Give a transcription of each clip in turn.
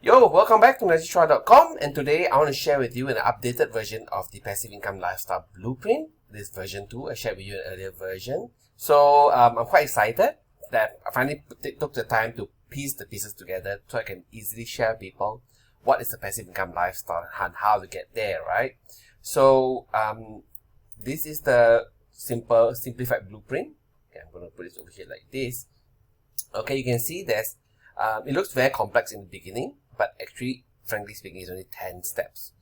Yo, welcome back to NajiChua.com, and today I want to share with you an updated version of the Passive Income Lifestyle Blueprint. This is version 2. I shared with you an earlier version. So I'm quite excited that I finally took the time to piece the pieces together so I can easily share with people what is the passive income lifestyle and how to get there, right? So this is the simplified blueprint. Okay, I'm going to put this over here like this. Okay, you can see there's it looks very complex in the beginning, but actually, frankly speaking, it's only 10 steps.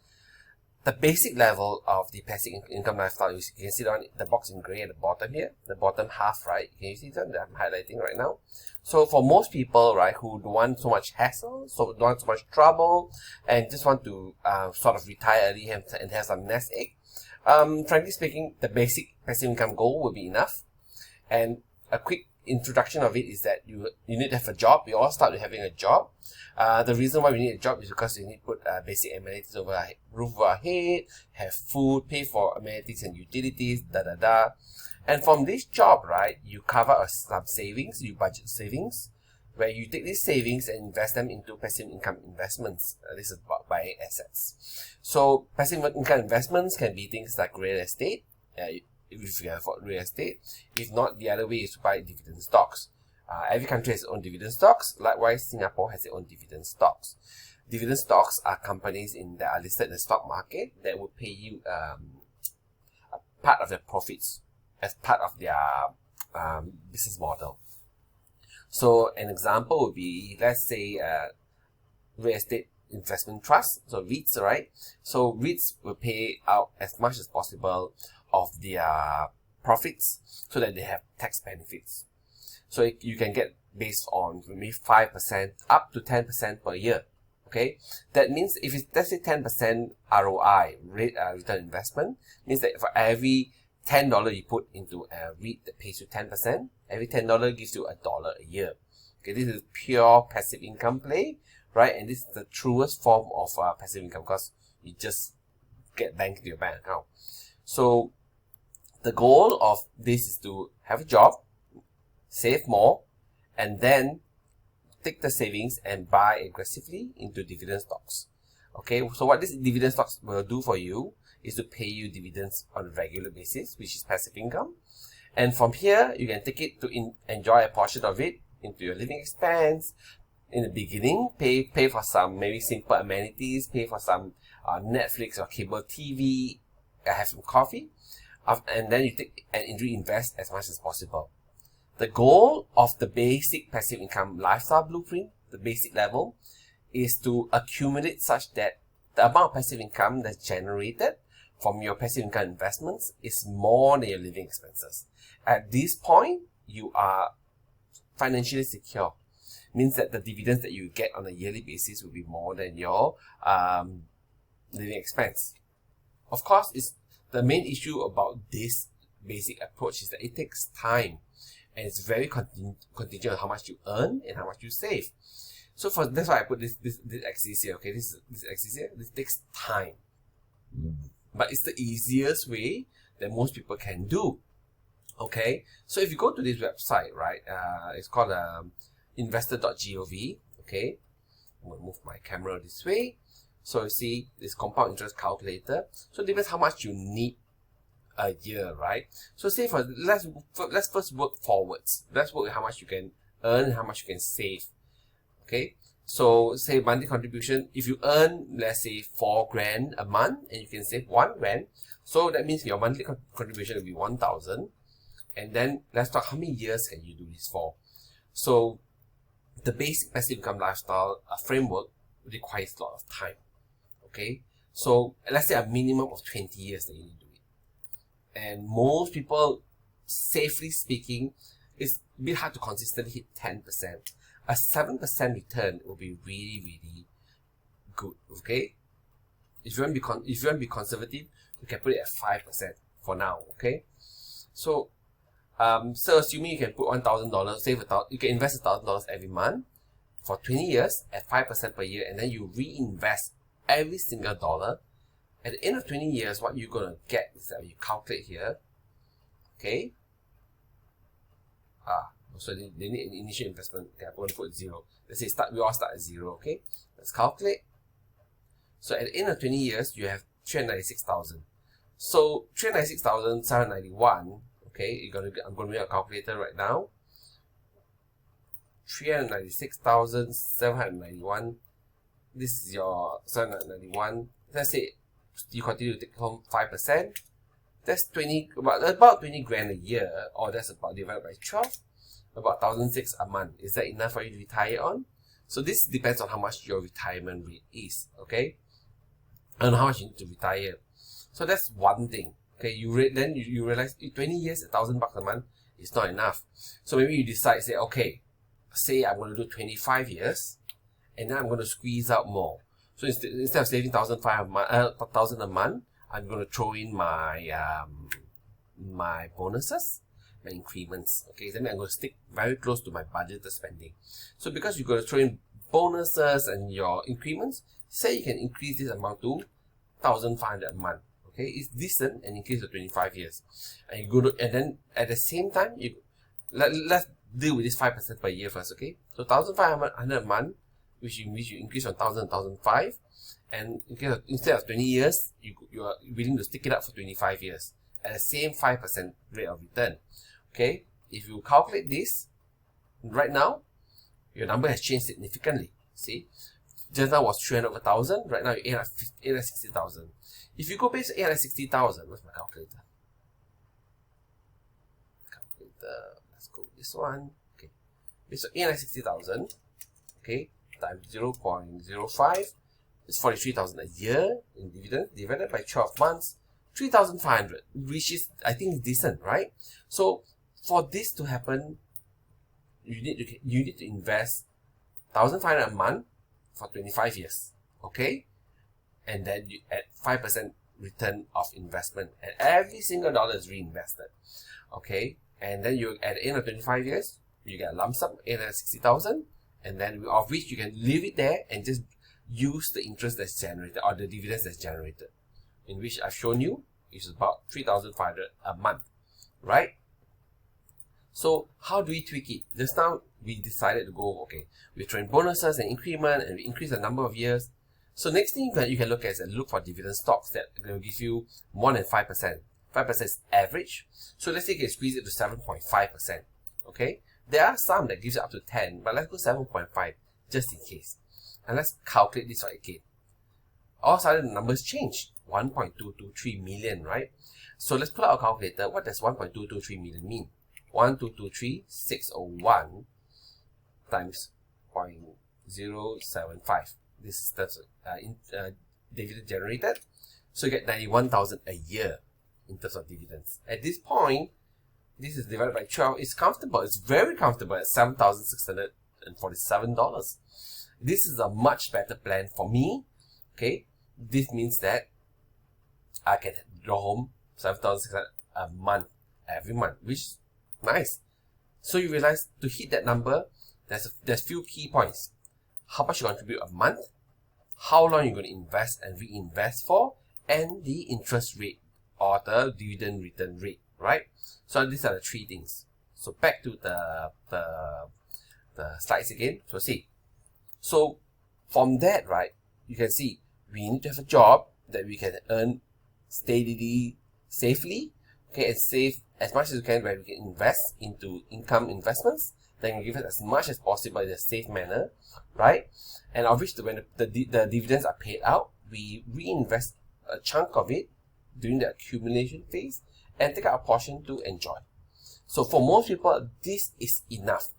The basic level of the passive income lifestyle, you can see the box in gray at the bottom here, the bottom half, right? Can you see that I'm highlighting right now? So for most people, right, who don't want so much hassle, so don't want so much trouble, and just want to sort of retire early and have some nest egg, frankly speaking, the basic passive income goal will be enough. And a quick introduction of it is that you need to have a job. We all start with having a job. The reason why we need a job is because we need to put basic amenities over our roof over our head, have food, pay for amenities and utilities, And from this job, right, you cover some savings, you budget savings, where you take these savings and invest them into passive income investments. This is about buying assets. So passive income investments can be things like real estate, if you afford real estate. If not, the other way is to buy dividend stocks. Every country has its own dividend stocks. Likewise, Singapore has its own dividend stocks. Dividend stocks are companies that are listed in the stock market that will pay you a part of their profits as part of their business model. So an example would be, let's say, real estate investment trust, so REITs, right? So REITs will pay out as much as possible of their profits so that they have tax benefits. So you can get based on maybe 5% up to 10% per year. Okay, that means if it's, let's say, 10% ROI, return investment, means that for every $10 you put into a REIT that pays you 10%, every $10 gives you $1 a year. Okay, this is pure passive income play, right? And this is the truest form of passive income because you just get banked to your bank account. So the goal of this is to have a job, save more, and then take the savings and buy aggressively into dividend stocks. Okay, so what these dividend stocks will do for you is to pay you dividends on a regular basis, which is passive income. And from here, you can take it to enjoy a portion of it into your living expense. In the beginning, pay for some maybe simple amenities, pay for some Netflix or cable TV, have some coffee, and then you take and reinvest as much as possible. The goal of the basic passive income lifestyle blueprint, the basic level, is to accumulate such that the amount of passive income that's generated from your passive income investments is more than your living expenses. At this point, you are financially secure. Means that the dividends that you get on a yearly basis will be more than your living expense. Of course, the main issue about this basic approach is that it takes time, and it's very contingent on how much you earn and how much you save. So that's why I put this axis here. Okay, this axis here. This takes time, but it's the easiest way that most people can do. Okay, so if you go to this website, right, it's called investor.gov. Okay, I'm going to move my camera this way. So you see this compound interest calculator. So it depends how much you need a year, right? So say let's first work forwards. Let's work with how much you can earn and how much you can save. Okay, so say monthly contribution. If you earn, let's say, 4 grand a month and you can save 1 grand, so that means your monthly contribution will be 1,000. And then let's talk how many years can you do this for. So the basic passive income lifestyle framework requires a lot of time. Okay, so let's say a minimum of 20 years that you need to do it. And most people, safely speaking, it's a bit hard to consistently hit 10%. A 7% return will be really, really good. Okay, if you want to be conservative, you can put it at 5% for now. Okay, so assuming you can put $1,000, you can invest $1,000 every month for 20 years at 5% per year, and then you reinvest every single dollar. At the end of 20 years, what you're going to get is that you calculate here. Okay, so they need an initial investment. Okay, I'm going to put 0. let's say we all start at 0, okay? Let's calculate. So at the end of 20 years, you have 396,000. So 396,791, okay, I'm going to make a calculator right now. 396,791. This is your 791. Let's say you continue to take home 5%. That's about 20 grand a year, or that's about divided by 12, about 1,006 a month. Is that enough for you to retire on? So this depends on how much your retirement rate is, okay, and how much you need to retire. So that's one thing. Okay, then you realize 20 years, $1,000 a month is not enough. So maybe you decide, say, okay, say I'm going to do 25 years, and then I'm going to squeeze out more. So instead of saving $1,000 a month, I'm going to throw in my my bonuses, my increments. Okay, then I'm going to stick very close to my budgeted spending. So because you're going to throw in bonuses and your increments, say you can increase this amount to $1,500 a month. Okay, it's decent and increase to 25 years. And you go to, and then at the same time, let's deal with this 5% per year first. Okay, so $1,500 a month, which you increase from 1,000 to 1,500, and instead of 20 years, you are willing to stick it up for 25 years at the same 5% rate of return. Okay, if you calculate this right now, your number has changed significantly. See, just now was 300 over 1,000. Right now, you're 860,000. If you go based on 860,000, what's my calculator? Let's go with this one. Okay, based on 860,000, okay, times 0.05 is 43,000 a year in dividend, divided by 12 months, 3,500, which is, I think, decent, right? So for this to happen, you need to invest 1,500 a month for 25 years, okay? And then you add 5% return of investment, and every single dollar is reinvested, okay? And then you, at the end of 25 years, you get a lump sum, 860,000, and then of which you can leave it there and just use the interest that's generated, or the dividends that's generated, in which I've shown you is about 3,500 a month, right? So how do we tweak it? Just now we decided to go, okay, we train bonuses and increment, and we increase the number of years. So next thing you can look at is look for dividend stocks that will give you more than 5%. 5% is average. So let's say you can squeeze it to 7.5%. Okay, there are some that gives it up to 10, but let's go 7.5 just in case. And let's calculate this right again. All of a sudden the numbers change. 1.223 million, right? So let's pull out our calculator. What does 1.223 million mean? 1,223,601 times 0.075. This is the dividend generated. So you get 91,000 a year in terms of dividends. At this point, this is divided by 12. It's comfortable. It's very comfortable at $7,647. This is a much better plan for me. Okay, this means that I can draw home 7,600 a month every month, which is nice. So you realize to hit that number, there's few key points. How much you contribute a month, how long you're going to invest and reinvest for, and the interest rate or the dividend return rate, right? So these are the three things. So back to the slides again. So see, so from that, right, you can see we need to have a job that we can earn steadily, safely, okay, and save as much as we can, where we can invest into income investments. Then we give it as much as possible in a safe manner, right? And of which when the dividends are paid out, we reinvest a chunk of it during the accumulation phase and take out a portion to enjoy. So for most people, this is enough.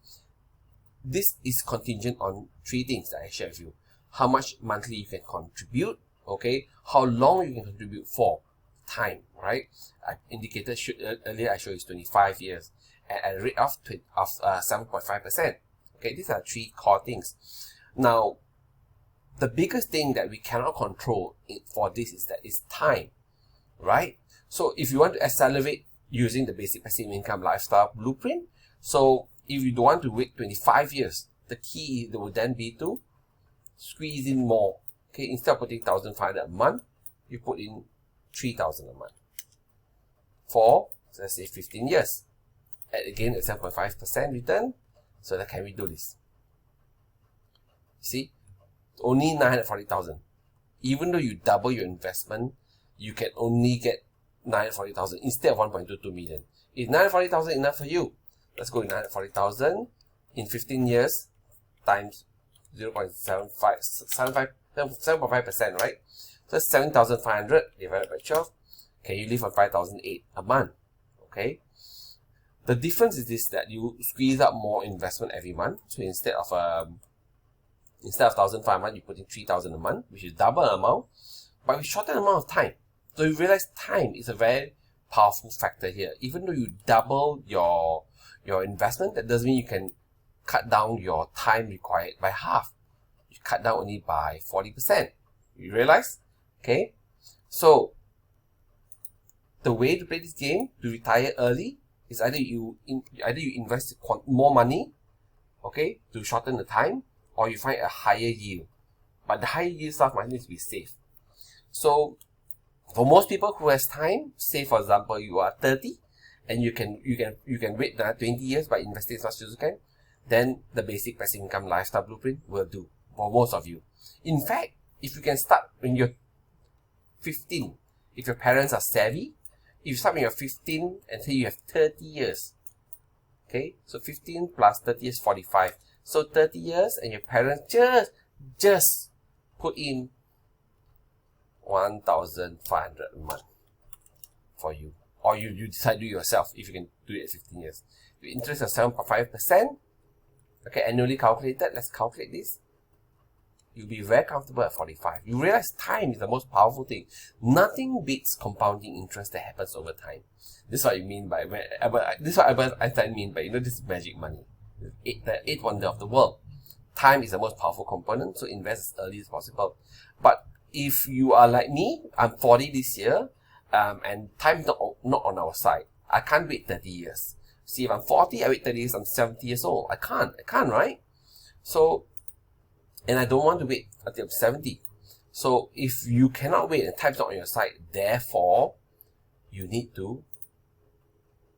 This is contingent on three things that I share with you. How much monthly you can contribute, okay? How long you can contribute for, time, right? I indicated earlier, I showed you 25 years at a rate of 7.5%. Okay, these are three core things. Now, the biggest thing that we cannot control for this is time, right? So if you want to accelerate using the basic passive income lifestyle blueprint, so if you don't want to wait 25 years, the key will then be to squeeze in more. Okay, instead of putting 1,500 a month, you put in 3,000 a month for, let's say, 15 years. And again, at 7.5% return. So that can we do this? See, only 940,000. Even though you double your investment, you can only get 940,000 instead of 1.22 million. Is 940,000 enough for you? Let's go with 940,000 in 15 years times 7.5%, right? So that's 7,500 divided by 12. Can you live on 5,008 a month? Okay. The difference is this, that you squeeze out more investment every month. So instead of 1,500, you put in 3,000 a month, which is double amount, but with shorter amount of time. So you realize time is a very powerful factor here. Even though you double your investment, that doesn't mean you can cut down your time required by half. You cut down only by 40%. You realize? Okay. So the way to play this game to retire early is either you invest more money, okay, to shorten the time, or you find a higher yield. But the higher yield stuff might need to be safe. So for most people who has time, say for example you are 30 and you can wait 20 years by investing as much as you can, then the basic passive income lifestyle blueprint will do for most of you. In fact, if you can start when you're 15, if your parents are savvy, if you start when you're 15 until you have 30 years, okay, so 15 plus 30 is 45. So 30 years and your parents just put in 1,500 a month for you. Or you decide to do it yourself if you can do it at 15 years. Your interest is 7.5%. Okay, annually calculated. Let's calculate this. You'll be very comfortable at 45. You realize time is the most powerful thing. Nothing beats compounding interest that happens over time. This is what I mean by this is what Albert Einstein mean by, this magic money. The eighth wonder of the world. Time is the most powerful component, so invest as early as possible. But if you are like me, I'm 40 this year, and time is not on our side. I can't wait 30 years. See, if I'm 40, I wait 30 years, I'm 70 years old. I can't, right? So, and I don't want to wait until I'm 70. So if you cannot wait and time's not on your side, therefore, you need to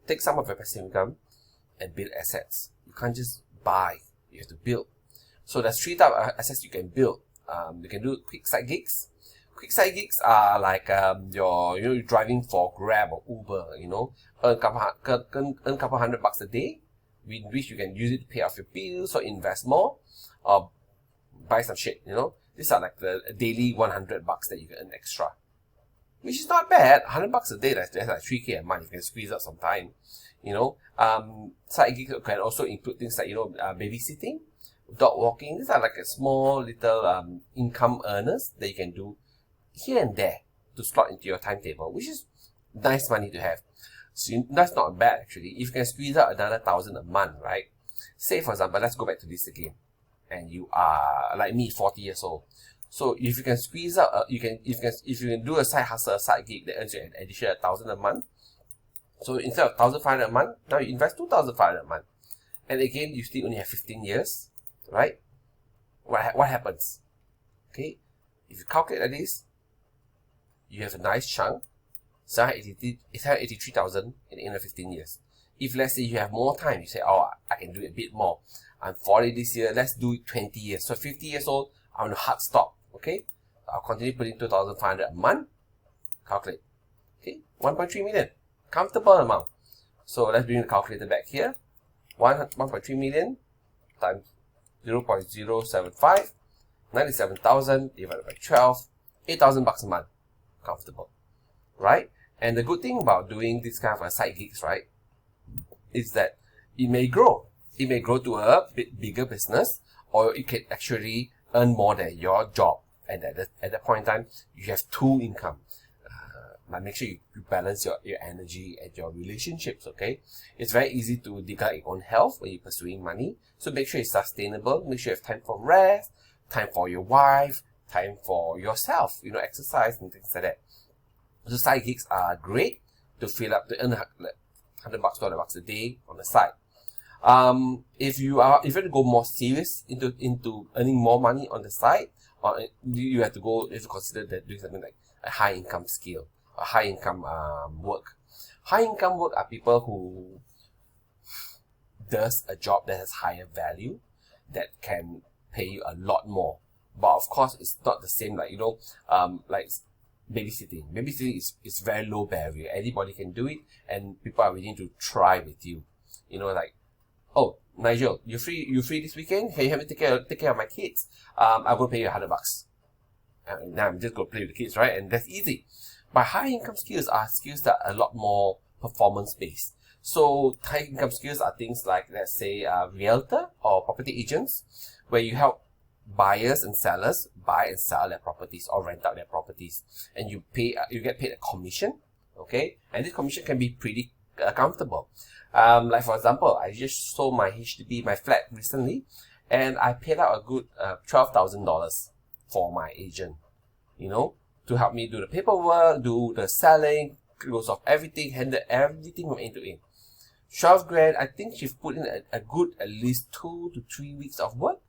take some of your passive income and build assets. You can't just buy, you have to build. So there's 3 types of assets you can build. You can do quick side gigs. Quick side gigs are like you're driving for Grab or Uber, earn a couple $100 a day, with which you can use it to pay off your bills or invest more, or buy some shit, These are like the daily $100 that you can earn extra, which is not bad. $100 a day, that's like 3K a month. You can squeeze out some time, Side gigs can also include things like, babysitting, dog walking. These are like a small little income earners that you can do here and there to slot into your timetable, which is nice money to have. So that's not bad actually. If you can squeeze out another 1,000 a month, right? Say for example, let's go back to this again, and you are like me, 40 years old. So if you can squeeze out, if you can do a side hustle, a side gig that earns you an additional 1,000 a month. So instead of 1,500 a month, now you invest 2,500 a month, and again you still only have 15 years, right? What happens? Okay, if you calculate like this, you have a nice chunk, 783,000 in the end of 15 years. If let's say you have more time, you say, oh, I can do it a bit more. I'm 40 this year, let's do it 20 years. So 50 years old, I want to hard stop, okay? I'll continue putting 2,500 a month. Calculate, okay? 1.3 million, comfortable amount. So let's bring the calculator back here. 1.3 million times 0.075, 97,000 divided by 12, $8,000 a month. Comfortable, right? And the good thing about doing this kind of side gigs, right, is that it may grow. It may grow to a bit bigger business, or it can actually earn more than your job. And at that point in time, you have 2 income. But make sure you balance your energy and your relationships, okay? It's very easy to neglect your own health when you're pursuing money. So make sure it's sustainable. Make sure you have time for rest, time for your wife, time for yourself, exercise and things like that. So side gigs are great to fill up, to earn $100, $200 a day on the side. If you want to go more serious into earning more money on the side, or you have to consider that doing something like a high income skill, a high income work. High income work are people who does a job that has higher value, that can pay you a lot more. But of course, it's not the same like, like babysitting. Babysitting is very low barrier. Anybody can do it, and people are willing to try with you. Like, oh, Nigel, you free this weekend? Can you help me take care of my kids? I'm gonna pay you $100. And now I'm just gonna play with the kids, right? And that's easy. But high income skills are skills that are a lot more performance based. So high income skills are things like, let's say, realtor or property agents, where you help buyers and sellers buy and sell their properties or rent out their properties, and you get paid a commission, okay? And this commission can be pretty comfortable. Like for example, I just sold my flat recently, and I paid out a good $12,000 for my agent, to help me do the paperwork, do the selling, close off everything, handle everything from end to end. 12 grand, I think she's put in a good at least 2 to 3 weeks of work.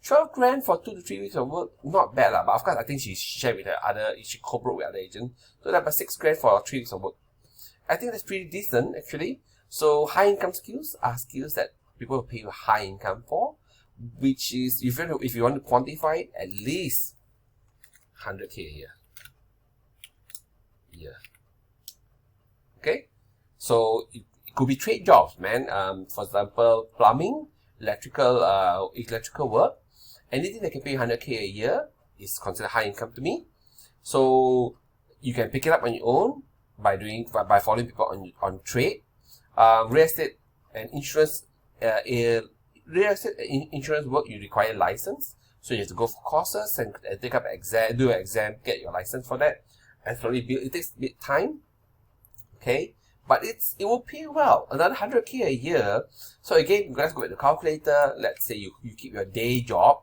12 grand for 2 to 3 weeks of work, not bad lah. But of course, I think she shared with she co-broke with other agents. So that's about 6 grand for 3 weeks of work. I think that's pretty decent actually. So high income skills are skills that people will pay you high income for, which is, if you want to quantify it, at least 100K a year. Okay, so it could be trade jobs, man. For example, plumbing, electrical work. Anything that can pay 100K a year is considered high income to me. So you can pick it up on your own by following people on trade. Real estate and insurance. Real estate insurance work, you require license, so you have to go for courses and take up exam, do an exam, get your license for that, and slowly build. It takes a bit time, okay, but it will pay well. Another 100K a year. So again, let's go with the calculator. Let's say you keep your day job,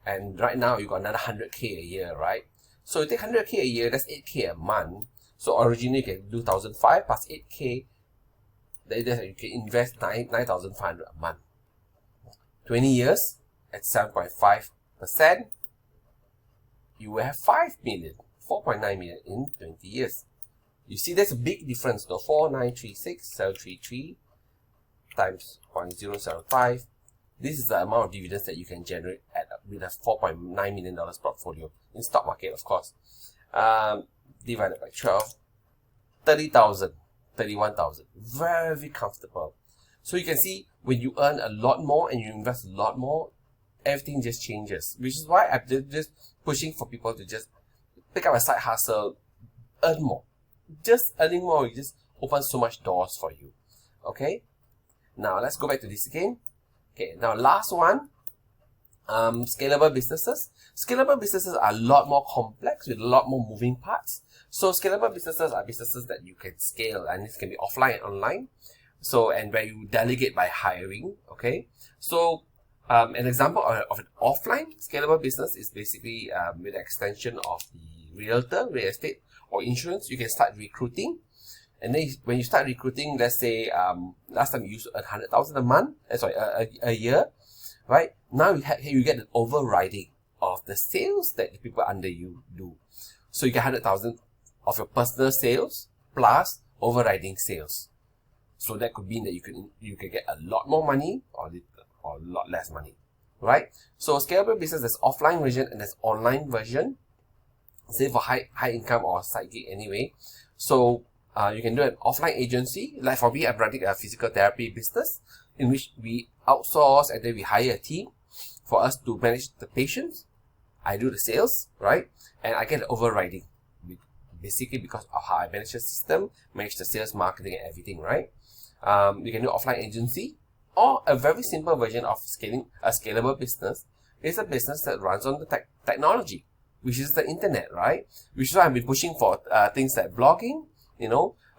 and right now you got another 100K a year, right? So you take 100K a year, that's 8K a month. So originally you can do 1,500 plus 8K. Then you can invest 9,500 a month. 20 years at 7.5%, you will have 4.9 million in 20 years. You see, there's a big difference though. 4,936,733 times 0.075. This is the amount of dividends that you can generate with a $4.9 million portfolio in stock market, of course. Divided by 12, 30,000, 31,000. Very comfortable. So you can see, when you earn a lot more and you invest a lot more, everything just changes. Which is why I'm just pushing for people to just pick up a side hustle, earn more. Just earning more, it just opens so much doors for you. Okay? Now let's go back to this again. Okay, now last one, scalable businesses. Scalable businesses are a lot more complex with a lot more moving parts. So scalable businesses are businesses that you can scale, and this can be offline and online. So, and where you delegate by hiring, okay? So, an example of an offline scalable business is basically with the extension of the realtor, real estate, or insurance. You can start recruiting. And then when you start recruiting, let's say last time you used to earn 100,000 a month, a year, right? Now you get the overriding of the sales that the people under you do. So you get 100,000 of your personal sales plus overriding sales. So that could mean that you can get a lot more money or a lot less money, right? So scalable business, there's offline version and there's online version. Say for high income or side gig anyway. So you can do an offline agency. Like for me, I'm running a physical therapy business in which we outsource and then we hire a team for us to manage the patients. I do the sales, right? And I get the overriding, basically because of how I manage the system, manage the sales, marketing, and everything, right? You can do offline agency, or a very simple version of scaling a scalable business is a business that runs on the technology, which is the internet, right? Which is why I've been pushing for things like blogging.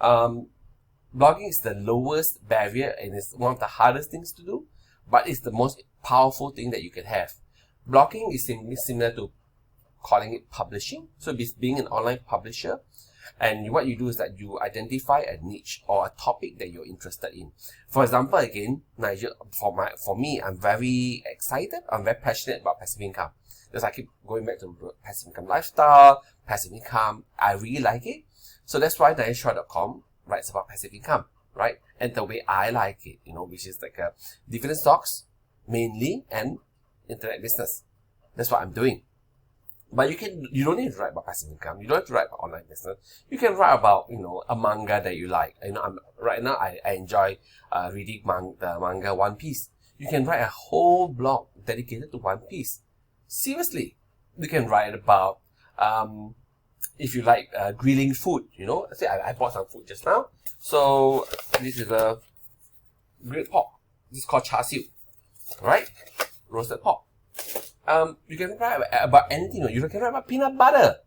Blogging is the lowest barrier and it's one of the hardest things to do, but it's the most powerful thing that you can have. Blogging is similar to calling it publishing. So being an online publisher, and what you do is that you identify a niche or a topic that you're interested in. For example, again, Nigel, for me, I'm very excited. I'm very passionate about passive income. Because I keep going back to passive income lifestyle, passive income. I really like it. So that's why NigelShah.com writes about passive income, right? And the way I like it, which is like dividend stocks mainly and internet business. That's what I'm doing. But you don't need to write about passive income. You don't have to write about online business. You can write about, a manga that you like. Right now I enjoy reading the manga One Piece. You can write a whole blog dedicated to One Piece. Seriously. You can write about, if you like grilling food, Say I bought some food just now. So this is a grilled pork. This is called char siu. Right? Roasted pork. You can write about anything. You can write about peanut butter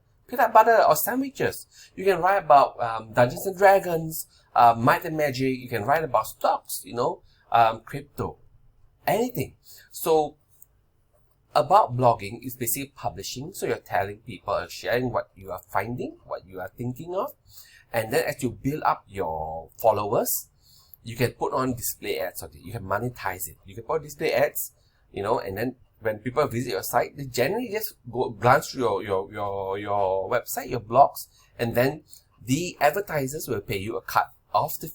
or sandwiches. You can write about Dungeons and Dragons, Might and Magic. You can write about stocks, crypto, anything. So about blogging is basically publishing. So you're telling people, sharing what you are finding, what you are thinking of, and then as you build up your followers, you can put on display ads. Okay, you can monetize it. You can put display ads, and then when people visit your site, they generally just glance through your website, your blogs, and then the advertisers will pay you a cut of the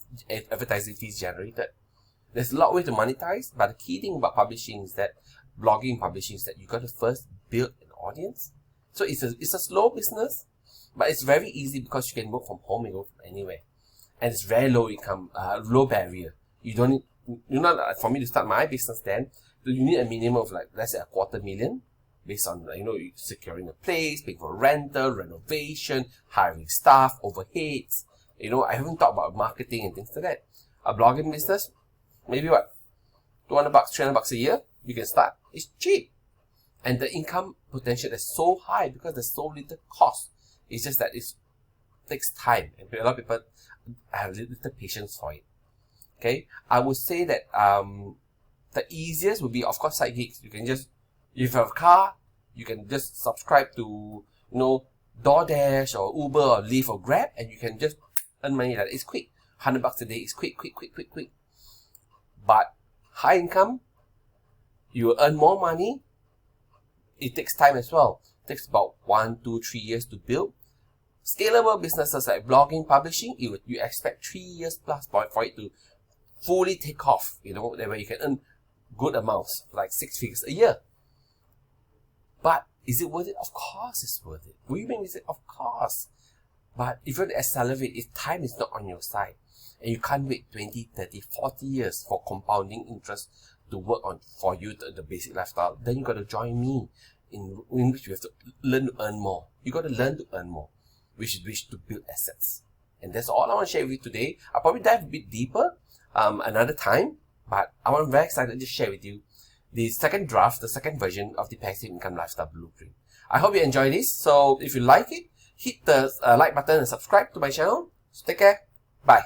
advertising fees generated. There's a lot of ways to monetize, but the key thing about publishing is that blogging publishing is that you got to first build an audience. So it's a slow business, but it's very easy because you can work from home and go from anywhere, and it's very low income, low barrier. You don't need, for me to start my business then. You need a minimum of let's say $250,000 based on, securing a place, paying for rental, renovation, hiring staff, overheads. I haven't talked about marketing and things like that. A blogging business, maybe $200, $300 a year, you can start. It's cheap. And the income potential is so high because there's so little cost. It's just that it takes time. And a lot of people have little patience for it. Okay? I would say that, the easiest would be, of course, side gigs. You can just, if you have a car, you can just subscribe to, DoorDash or Uber or Lyft or Grab, and you can just earn money like that. It's quick. $100 a day is quick. But high income, you will earn more money. It takes time as well. It takes about 1, 2, 3 years to build. Scalable businesses like blogging, publishing, you expect 3 years plus for it to fully take off, where you can earn good amounts, like 6 figures a year. But is it worth it? Of course it's worth it. Women is it? Of course. But if you want to accelerate, if time is not on your side, and you can't wait 20, 30, 40 years for compounding interest to work on for you the basic lifestyle, then you got to join me in which you have to learn to earn more. You got to learn to earn more, which is to build assets. And that's all I want to share with you today. I'll probably dive a bit deeper another time, but I'm very excited to share with you the second draft, the second version of the Passive Income Lifestyle Blueprint. I hope you enjoy this. So if you like it, hit the like button and subscribe to my channel. So take care. Bye.